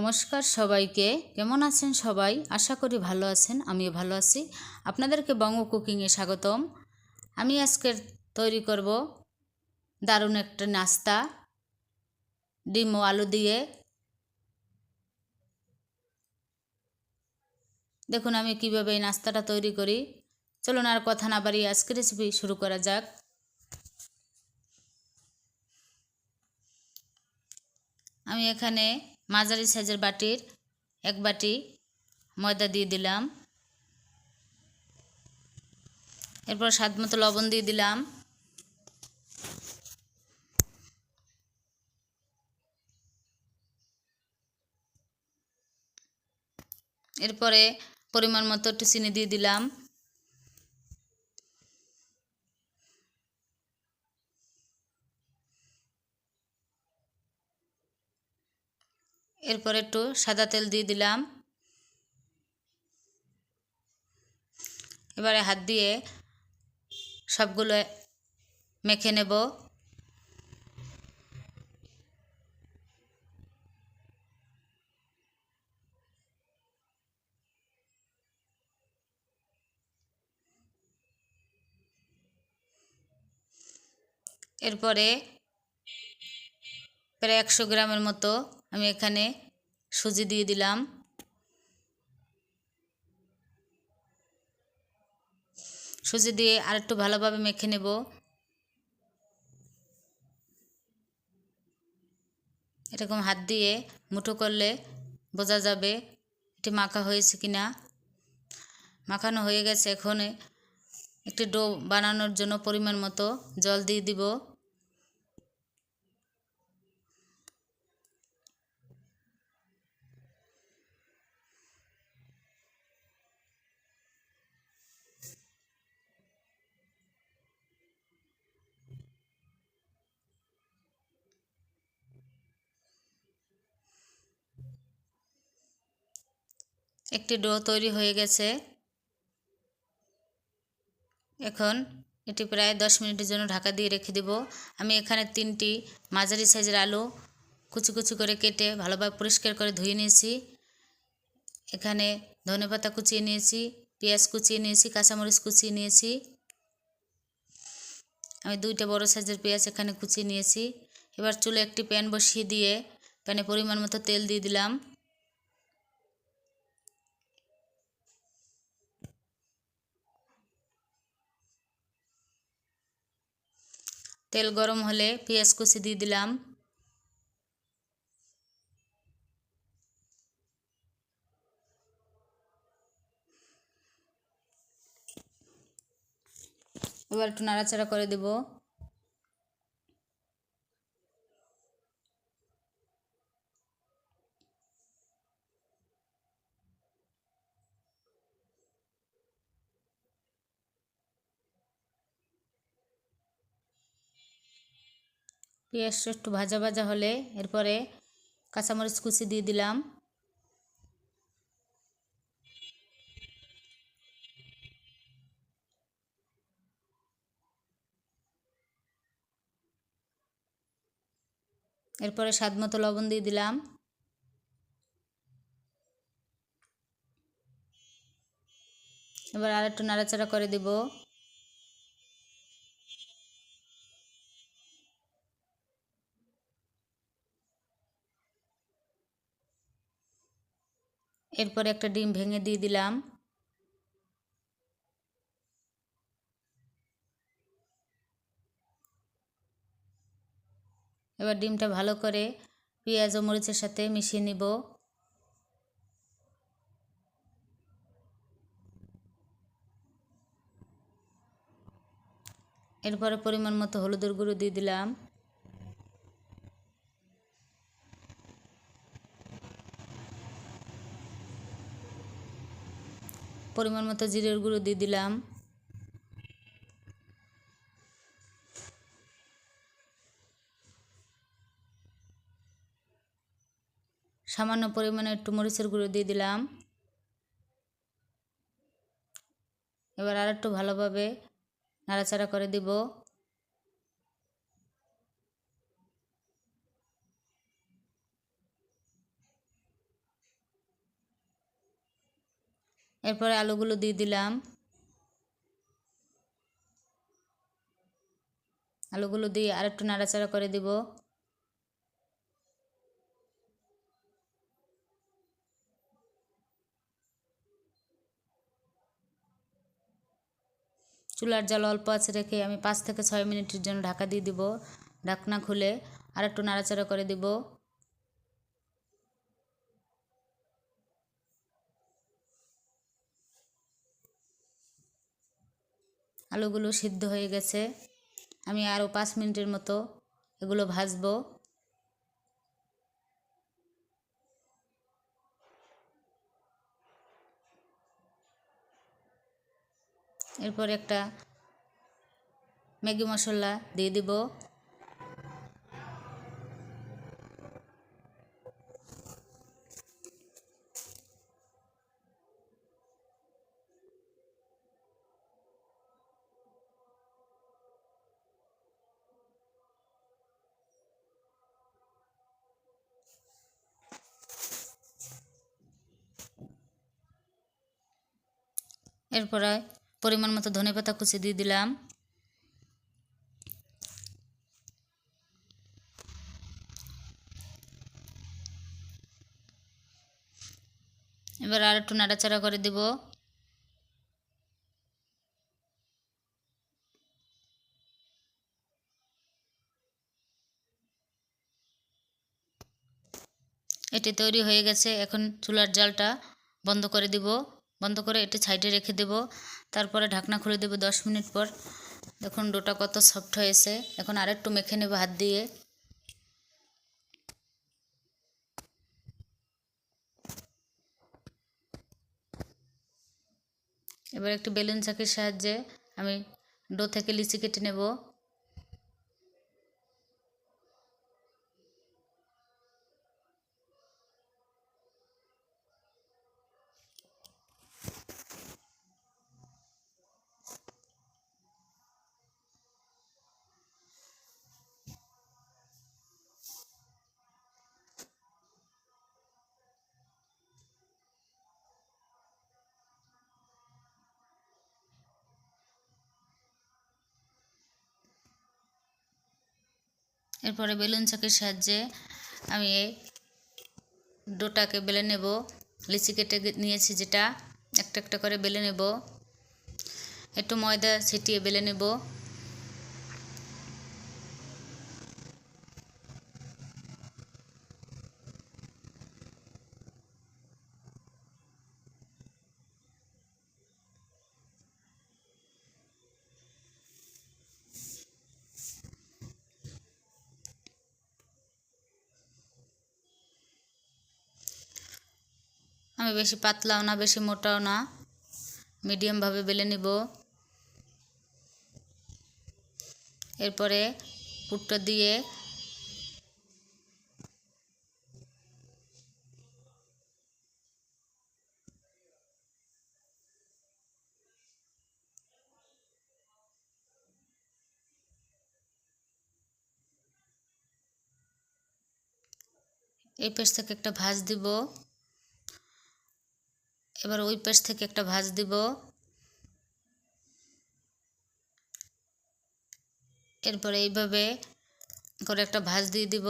নমস্কার সবাইকে। কেমন আছেন সবাই? আশা করি ভালো আছেন, আমিও ভালো আছি। আপনাদেরকে বঙ্গ কুকিংয়ে স্বাগতম। আমি আজকের তৈরি করব দারুণ একটা নাস্তা, ডিম ও আলু দিয়ে। দেখুন আমি কিভাবে এই নাস্তাটা তৈরি করি। চলুন আর কথা না বাড়িয়ে আজকের রেসিপি শুরু করা যাক। আমি এখানে মাঝারি সাইজের বাটির 1 বাটি ময়দা দিয়ে দিলাম। এরপর স্বাদ মতো লবণ দিয়ে দিলাম। এরপরে পরিমাণ মতো একটু চিনি দিয়ে দিলাম। এরপর একটু সাদা তেল দিয়ে দিলাম। এবারে হাত দিয়ে সবগুলো মেখে নেব। এরপরে প্রায় 100 গ্রামের মতো আমি এখানে সুজি দিয়ে দিলাম। সুজি দিয়ে আরেকটু ভালোভাবে মেখে নেব। এরকম হাত দিয়ে মুঠো করলে বোঝা যাবে এটি মাখা হয়েছে কিনা। মাখানো হয়ে গেছে। এখন একটি ডো বানানোর জন্য পরিমাণ মতো জল দিয়ে দিব। একটি ডো তৈরি হয়ে গেছে। এখন এটি প্রায় 10 মিনিটের জন্য ঢাকা দিয়ে রেখে দেব। আমি এখানে 3টি মাঝারি সাইজের আলু কুচি কুচি করে কেটে ভালোভাবে পরিষ্কার করে ধুয়ে নিয়েছি। এখানে ধনেপাতা কুচিয়ে নিয়েছি, পেঁয়াজ কুচিয়ে নিয়েছি, কাঁচামরিচ কুচিয়ে নিয়েছি। আমি 2টা বড় সাইজের পেঁয়াজ এখানে কুচিয়ে নিয়েছি। এবার চুলে একটি প্যান বসিয়ে দিয়ে প্যানে পরিমাণ মতো তেল দিয়ে দিলাম। তেল গরম হলে পেঁয়াজ কুচি দিয়ে দিলাম। এবার একটু নাড়াচাড়া করে দেব। পেঁয়াজটা একটু ভাজা ভাজা হলে এরপরে কাঁচামরিচ কুচি দিয়ে দিলাম। এরপরে স্বাদ মতো লবণ দিয়ে দিলাম। এবার আর একটু নাড়াচাড়া করে দেব। এরপরে একটা ডিম ভেঙে দিয়ে দিলাম। এবার ডিমটা ভালো করে পেঁয়াজ ও মরিচের সাথে মিশিয়ে নিব। এরপরে পরিমাণ মতো হলুদের গুঁড়ো দিয়ে দিলাম। পরিমাণ মতো জিরের গুঁড়ো দিয়ে দিলাম। সামান্য পরিমাণে একটু মরিচের গুঁড়ো দিয়ে দিলাম। এবার আর একটু ভালোভাবে নাড়াচাড়া করে দিব। এরপরে আলুগুলো দিয়ে দিলাম। আলুগুলো দিয়ে আরেকটু নাড়াচাড়া করে দিব। চুলার জাল অল্প আছে রেখে আমি 5 থেকে 6 মিনিটের জন্য ঢাকা দিয়ে দিব। ঢাকনা খুলে আরেকটু নাড়াচাড়া করে দিব। আলুগুলো সিদ্ধ হয়ে গেছে। আমি আরও 5 মিনিটের মতো এগুলো ভাজবো। এরপর একটা ম্যাগি মশলা দিয়ে দিব। এরপরে পরিমাণ মতো ধনেপাতা কুচি দিয়ে দিলাম। এবার আর একটু নাড়াচাড়া করে দেব। এটি তৈরি হয়ে গেছে। এখন চুলার জালটা বন্ধ করে দিব। বন্ধ করে এটি সাইডে রেখে দেব। তারপরে ঢাকনা খুলে দেব 10 মিনিট পর। দেখুন ডোটা কত সফট হয়েছে। এখন আরেকটু মেখে নেব হাত দিয়ে। এবার একটি বেলুন চাকির সাহায্যে আমি ডো থেকে লিচি কেটে নেব। এরপরে বেলুন চাকির সাহায্যে আমি এই ডোটাকে বেলে নেব। লিচি কেটে নিয়েছি যেটা, একটা একটা করে বেলে নেব। একটু ময়দা ছিটিয়ে বেলে নেব। আমি বেশি পাতলাও না বেশি মোটাও না, মিডিয়ামভাবে বেলে নিব। এরপরে পুরটা দিয়ে এই পাশ থেকে একটা ভাঁজ দিব। এবার ওই পাশ থেকে একটা ভাঁজ দিব। এরপরে এইভাবে করে একটা ভাঁজ দিয়ে দিব।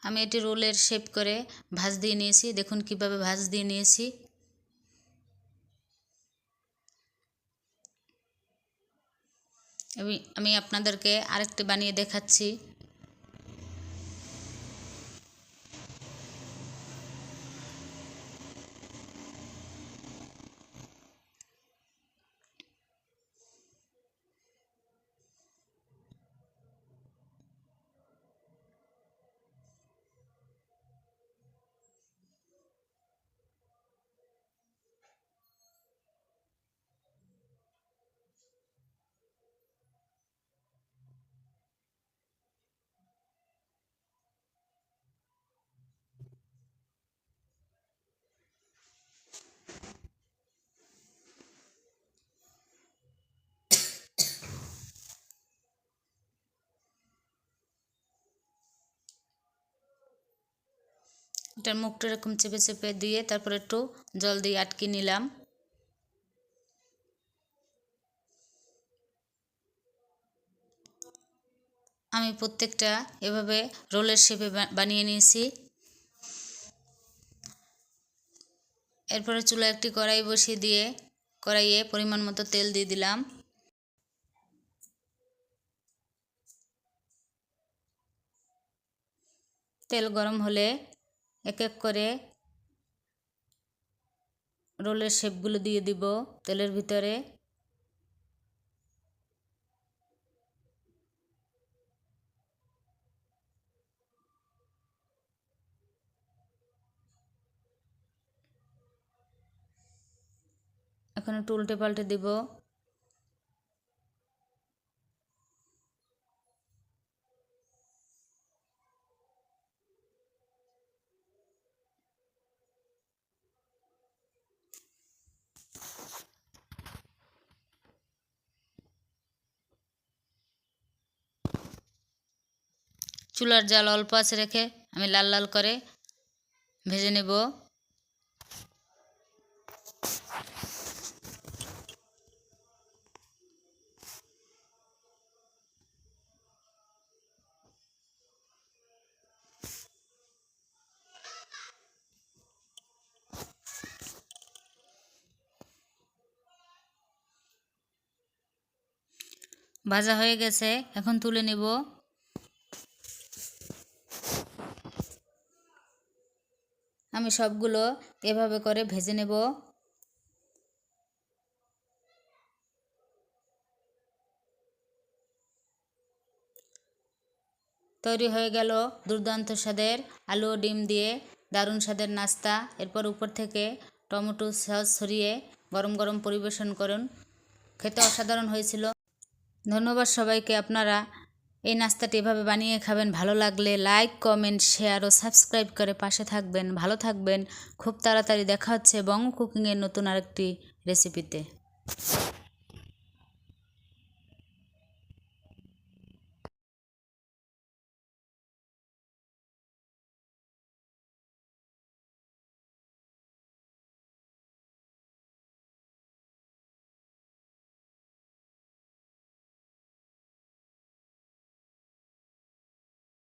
আমি এটি রোলের শেপ করে ভাঁজ দিয়ে নিয়েছি। দেখুন কিভাবে ভাঁজ দিয়ে নিয়েছি। আমি আপনাদেরকে আরেকটি বানিয়ে দেখাচ্ছি। এটার মুখটা এরকম চেপে চেপে দিয়ে তারপর একটু জল দিয়ে আটকে নিলাম। আমি প্রত্যেকটা এভাবে রোলের শেপে বানিয়ে নিয়েছি। এরপরে চুলায় একটি কড়াই বসিয়ে দিয়ে কড়াইয়ে পরিমাণ মতো তেল দিয়ে দিলাম। তেল গরম হলে এক এক করে রোলের শেপগুলো দিয়ে দিব তেলের ভিতরে। এখন একটু উল্টে পাল্টে দিব। চুলার জাল অল্প আছে রেখে আমি লাল লাল করে ভেজে নেব। ভাজা হয়ে গেছে, এখন তুলে নেব। আমি সবগুলো এভাবে করে ভেজে নেব। তৈরি হয়ে গেল দুর্দান্ত স্বাদের আলু ও ডিম দিয়ে দারুণ স্বাদের নাস্তা। এরপর উপর থেকে টমেটো সস ছড়িয়ে গরম গরম পরিবেশন করুন। খেতে অসাধারণ হয়েছিল। ধন্যবাদ সবাইকে। আপনারা এই নাস্তাটি এভাবে বানিয়ে খাবেন। ভালো লাগলে লাইক, কমেন্ট, শেয়ার ও সাবস্ক্রাইব করে পাশে থাকবেন। ভালো থাকবেন। খুব তাড়াতাড়ি দেখা হচ্ছে বঙ্গ কুকিংয়ের নতুন আরেকটি রেসিপিতে।